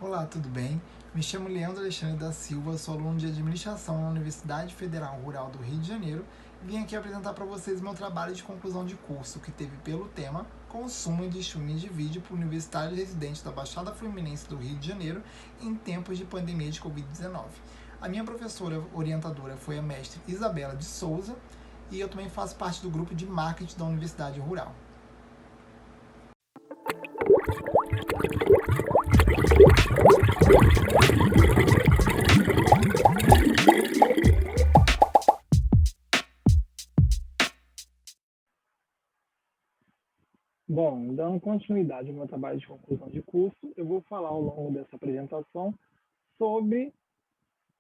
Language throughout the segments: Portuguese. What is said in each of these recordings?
Olá, tudo bem? Me chamo Leandro Alexandre da Silva, sou aluno de Administração na Universidade Federal Rural do Rio de Janeiro e vim aqui apresentar para vocês meu trabalho de conclusão de curso, que teve pelo tema Consumo de streaming de vídeo por universitários residentes da Baixada Fluminense do Rio de Janeiro em tempos de pandemia de Covid-19. A minha professora orientadora foi a mestre Isabela de Souza e eu também faço parte do grupo de marketing da Universidade Rural. Bom, dando continuidade ao meu trabalho de conclusão de curso, eu vou falar ao longo dessa apresentação sobre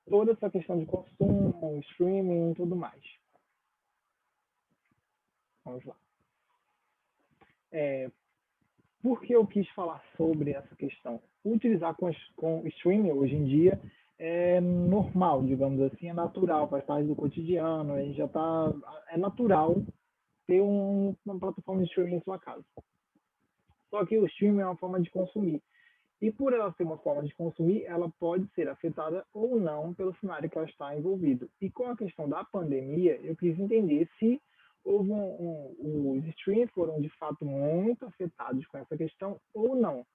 toda essa questão de consumo, streaming e tudo mais. Vamos lá. Por que eu quis falar sobre essa questão? Utilizar com streaming hoje em dia é normal, digamos assim, é natural, faz parte do cotidiano, a gente já tá, é natural ter uma plataforma de streaming em sua casa. Só que o streaming é uma forma de consumir. E por ela ser uma forma de consumir, ela pode ser afetada ou não pelo cenário que ela está envolvido. E com a questão da pandemia, eu quis entender se houve os streams foram de fato muito afetados com essa questão ou não.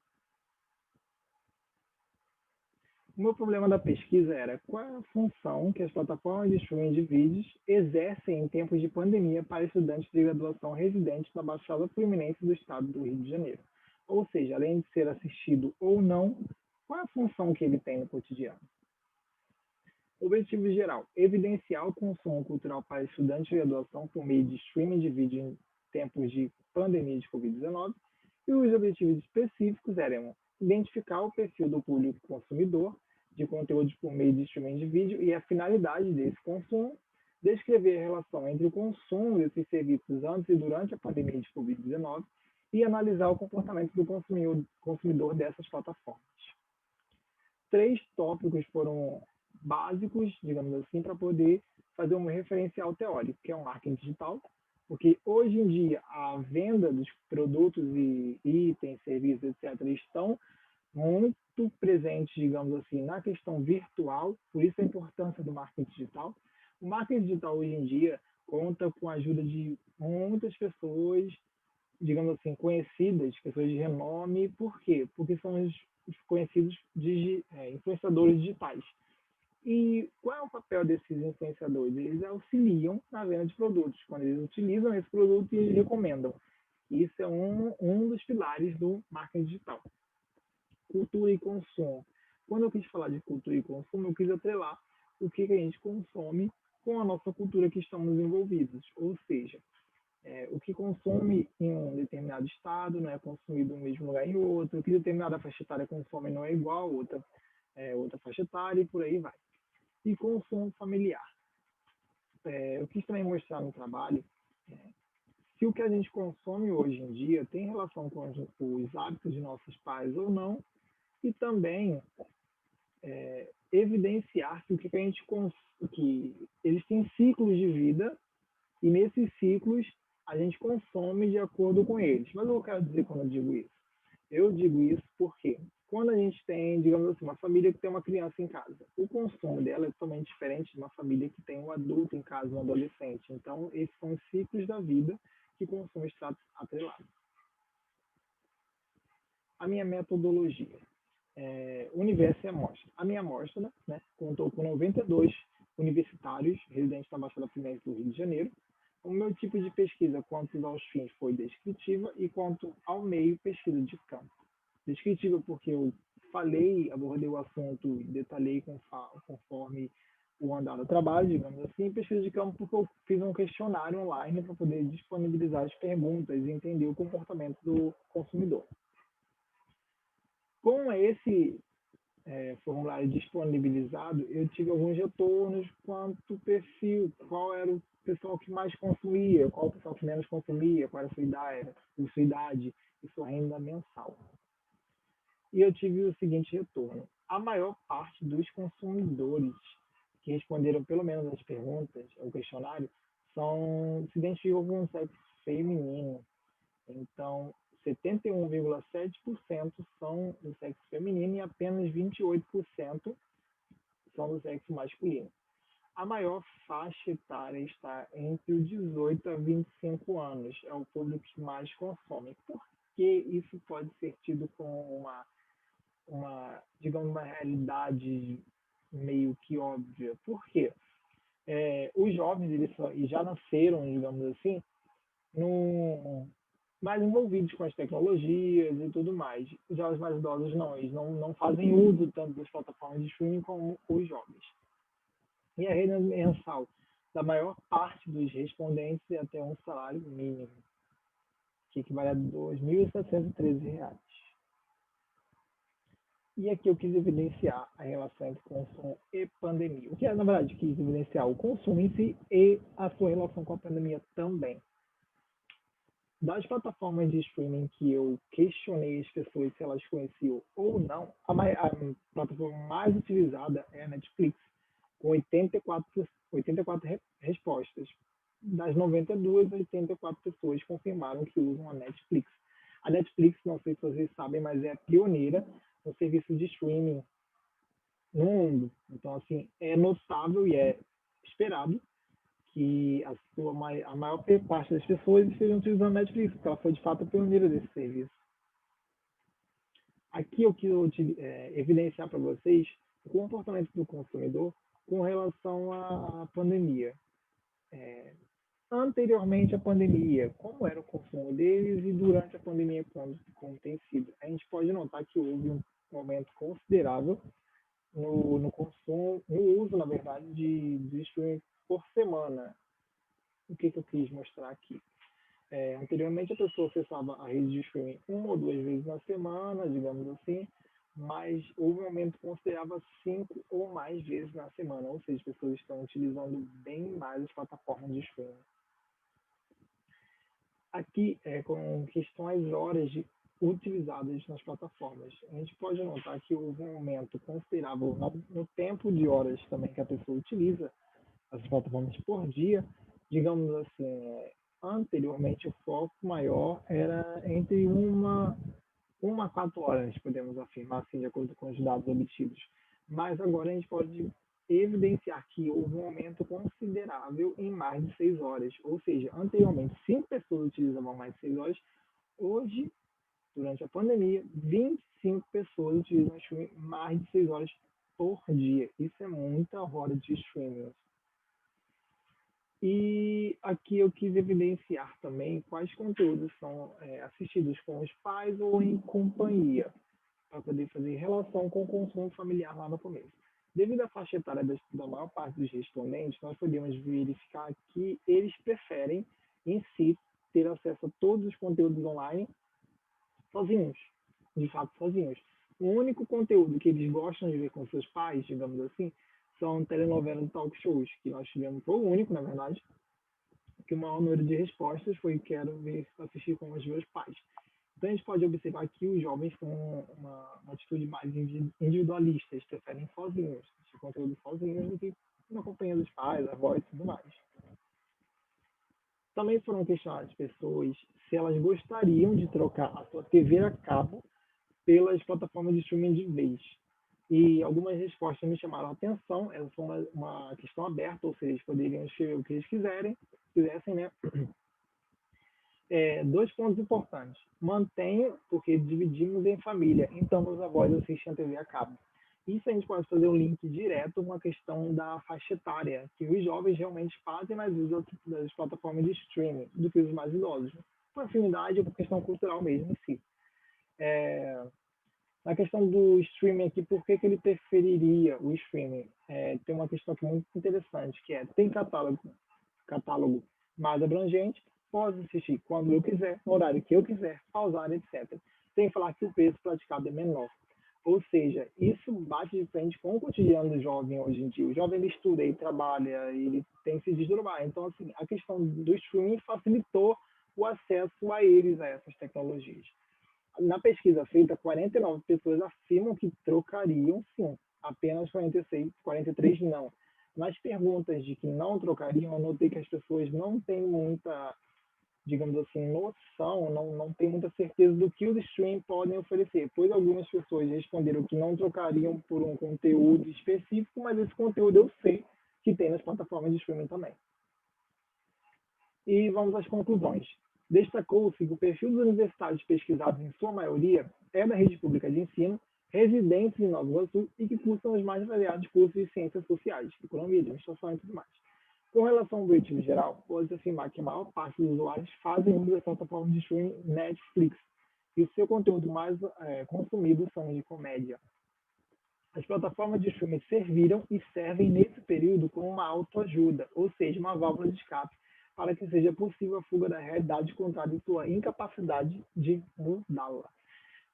O meu problema da pesquisa era qual é a função que as plataformas de streaming de vídeos exercem em tempos de pandemia para estudantes de graduação residentes na Baixada Fluminense do estado do Rio de Janeiro. Ou seja, além de ser assistido ou não, qual é a função que ele tem no cotidiano? Objetivo geral: evidenciar o consumo cultural para estudantes de graduação por meio de streaming de vídeo em tempos de pandemia de Covid-19. E os objetivos específicos eram identificar o perfil do público consumidor de conteúdos por meio de streaming de vídeo e a finalidade desse consumo, descrever a relação entre o consumo desses serviços antes e durante a pandemia de Covid-19 e analisar o comportamento do consumidor dessas plataformas. 3 tópicos foram básicos, digamos assim, para poder fazer um referencial teórico, que é o marketing digital, porque hoje em dia a venda dos produtos e itens, serviços, etc., estão muito presentes, digamos assim, na questão virtual, por isso a importância do marketing digital. O marketing digital hoje em dia conta com a ajuda de muitas pessoas, digamos assim, conhecidas, pessoas de renome. Por quê? Porque são os conhecidos influenciadores digitais. E qual é o papel desses influenciadores? Eles auxiliam na venda de produtos, quando eles utilizam esse produto e eles recomendam. Isso é um dos pilares do marketing digital. Cultura e consumo. Quando eu quis falar de cultura e consumo, eu quis atrelar o que a gente consome com a nossa cultura que estamos envolvidos. Ou seja, o que consome em um determinado estado não é consumido no mesmo lugar em outro, o que determinada faixa etária consome não é igual a outra faixa etária e por aí vai. E consumo familiar. Eu quis também mostrar no trabalho se o que a gente consome hoje em dia tem relação com os hábitos de nossos pais ou não, e também evidenciar que o que a gente que eles têm ciclos de vida e nesses ciclos a gente consome de acordo com eles. Mas eu quero dizer quando eu digo isso? Eu digo isso porque quando a gente tem, digamos assim, uma família que tem uma criança em casa, o consumo dela é totalmente diferente de uma família que tem um adulto em casa, um adolescente. Então, esses são os ciclos da vida que o consumo está atrelado. A minha metodologia. Universo e amostra. A minha amostra, né, contou com 92 universitários residentes na Baixada Fluminense do Rio de Janeiro. O meu tipo de pesquisa, quanto aos fins, foi descritiva e quanto ao meio, pesquisa de campo. Descritiva porque eu abordei o assunto e detalhei conforme o andar do trabalho, digamos assim, pesquisa de campo porque eu fiz um questionário online para poder disponibilizar as perguntas e entender o comportamento do consumidor. Com esse formulário disponibilizado, eu tive alguns retornos quanto perfil, qual era o pessoal que mais consumia, qual o pessoal que menos consumia, qual era a sua idade e sua renda mensal. E eu tive o seguinte retorno: a maior parte dos consumidores que responderam pelo menos as perguntas, o questionário, se identificam com o sexo feminino. Então, 71,7% são do sexo feminino e apenas 28% são do sexo masculino. A maior faixa etária está entre os 18 a 25 anos, é o público que mais consome. Por que isso pode ser tido como digamos, uma realidade meio que óbvia? Por quê? Os jovens eles já nasceram, digamos assim, mais envolvidos com as tecnologias e tudo mais. Já os mais idosos não, eles não fazem uso tanto das plataformas de streaming como os jovens. E a renda mensal da maior parte dos respondentes é até um salário mínimo, que equivale a R$ 2.713. E aqui eu quis evidenciar a relação entre consumo e pandemia. O que, na verdade, quis evidenciar o consumo em si e a sua relação com a pandemia também. Das plataformas de streaming que eu questionei as pessoas se elas conheciam ou não, a plataforma mais utilizada é a Netflix, com 84 respostas. Das 92, 84 pessoas confirmaram que usam a Netflix. A Netflix, não sei se vocês sabem, mas é a pioneira no serviço de streaming no mundo. Então, assim, é notável e é esperado que a maior parte das pessoas estejam utilizando a Netflix, porque ela foi, de fato, a pioneira desse serviço. Aqui eu quero evidenciar para vocês o comportamento do consumidor com relação à pandemia. Anteriormente à pandemia, como era o consumo deles e durante a pandemia, como tem sido. A gente pode notar que houve um aumento considerável no consumo, no uso, na verdade, de streaming por semana. O que eu quis mostrar aqui? Anteriormente, a pessoa acessava a rede de streaming 1 ou 2 vezes na semana, digamos assim, mas houve um aumento considerável 5 ou mais vezes na semana, ou seja, as pessoas estão utilizando bem mais as plataformas de streaming. Aqui, com questões horas utilizadas nas plataformas, a gente pode notar que houve um aumento considerável no tempo de horas também que a pessoa utiliza as plataformas por dia. Digamos assim, anteriormente o foco maior era entre 1 a 4 horas, podemos afirmar assim, de acordo com os dados obtidos. Mas agora a gente pode evidenciar que houve um aumento considerável em mais de 6 horas. Ou seja, anteriormente 5 pessoas utilizavam mais de 6 horas, hoje, durante a pandemia, 25 pessoas utilizam streaming mais de 6 horas por dia. Isso é muita hora de streaming. E aqui eu quis evidenciar também quais conteúdos são assistidos com os pais ou em companhia, para poder fazer relação com o consumo familiar lá no começo. Devido à faixa etária da maior parte dos respondentes, nós podemos verificar que eles preferem, em si, ter acesso a todos os conteúdos online sozinhos, de fato sozinhos. O único conteúdo que eles gostam de ver com seus pais, digamos assim, são telenovelas e talk shows, que nós tivemos, foi o único, na verdade, que o maior número de respostas foi quero assistir com os meus pais. Então a gente pode observar que os jovens com uma atitude mais individualista, eles preferem sozinhos, assistir conteúdo sozinhos do que na companhia dos pais, avós e tudo mais. Também foram questionadas pessoas se elas gostariam de trocar a sua TV a cabo pelas plataformas de streaming de vez. E algumas respostas me chamaram a atenção, elas são uma questão aberta, ou seja, eles poderiam escrever o que eles quisessem, né? 2 pontos importantes. Mantenho, porque dividimos em família, então meus avós assistem a TV a cabo. Isso a gente pode fazer um link direto com a questão da faixa etária, que os jovens realmente fazem mais uso das plataformas de streaming do que os mais idosos. Por afinidade ou por questão cultural mesmo em si. Na questão do streaming aqui, por que ele preferiria o streaming? Tem uma questão aqui muito interessante, que tem catálogo mais abrangente, posso assistir quando eu quiser, no horário que eu quiser, pausar, etc. Sem falar que o preço praticado é menor. Ou seja, isso bate de frente com o cotidiano do jovem hoje em dia. O jovem ele estuda, ele trabalha, ele tem que se desdobrar. Então, assim, a questão do streaming facilitou o acesso a eles, a essas tecnologias. Na pesquisa feita, 49 pessoas afirmam que trocariam, sim. Apenas 43 não. Nas perguntas de que não trocariam, eu notei que as pessoas não têm muita digamos assim, noção, não tem muita certeza do que os streaming podem oferecer, pois algumas pessoas responderam que não trocariam por um conteúdo específico, mas esse conteúdo eu sei que tem nas plataformas de streaming também. E vamos às conclusões. Destacou-se que o perfil dos universitários pesquisados, em sua maioria, é da rede pública de ensino, residentes em Nova Iguaçu e que cursam os mais variados cursos de ciências sociais, economia, administração e tudo mais. Com relação ao objetivo geral, pode-se afirmar que a maior parte dos usuários fazem uso da plataforma de streaming Netflix, e o seu conteúdo mais consumido são de comédia. As plataformas de streaming serviram e servem nesse período como uma autoajuda, ou seja, uma válvula de escape, para que seja possível a fuga da realidade contrária e sua incapacidade de mudá-la.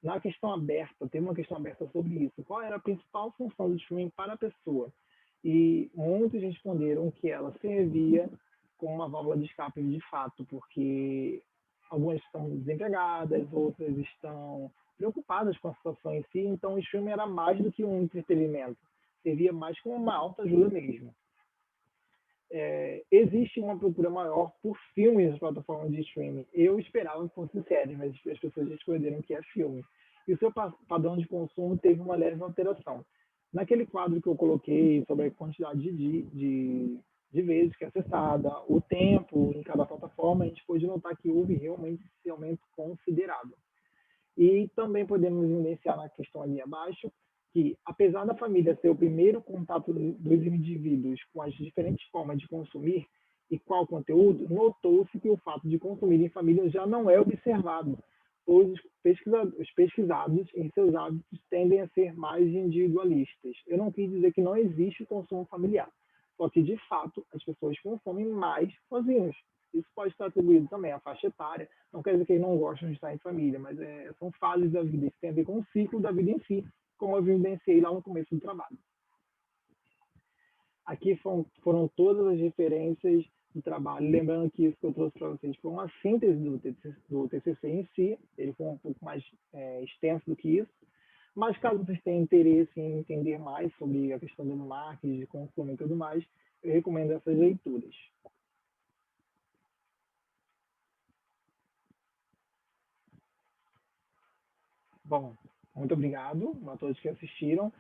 Na questão aberta, tem uma questão aberta sobre isso. Qual era a principal função do streaming para a pessoa? E muitos responderam que ela servia como uma válvula de escape de fato, porque algumas estão desempregadas, outras estão preocupadas com a situação em si, então o streaming era mais do que um entretenimento, servia mais como uma autoajuda mesmo. Existe uma procura maior por filmes nas plataformas de streaming. Eu esperava que fosse série, mas as pessoas escolheram que é filme. E o seu padrão de consumo teve uma leve alteração. Naquele quadro que eu coloquei sobre a quantidade de vezes que é acessada, o tempo em cada plataforma, a gente pôde notar que houve realmente esse aumento considerável. E também podemos evidenciar na questão ali abaixo que, apesar da família ser o primeiro contato dos indivíduos com as diferentes formas de consumir e qual conteúdo, notou-se que o fato de consumir em família já não é observado, pois os pesquisados em seus hábitos tendem a ser mais individualistas. Eu não quis dizer que não existe o consumo familiar, só que, de fato, as pessoas consomem mais sozinhos. Isso pode estar atribuído também à faixa etária, não quer dizer que eles não gostam de estar em família, mas são fases da vida, isso tem a ver com o ciclo da vida em si, como eu vivenciei lá no começo do trabalho. Aqui foram todas as referências do trabalho, lembrando que isso que eu trouxe para vocês foi uma síntese do TCC em si, ele foi um pouco mais extenso do que isso, mas caso vocês tenham interesse em entender mais sobre a questão do marketing, de consumo e tudo mais, eu recomendo essas leituras. Bom, muito obrigado a todos que assistiram.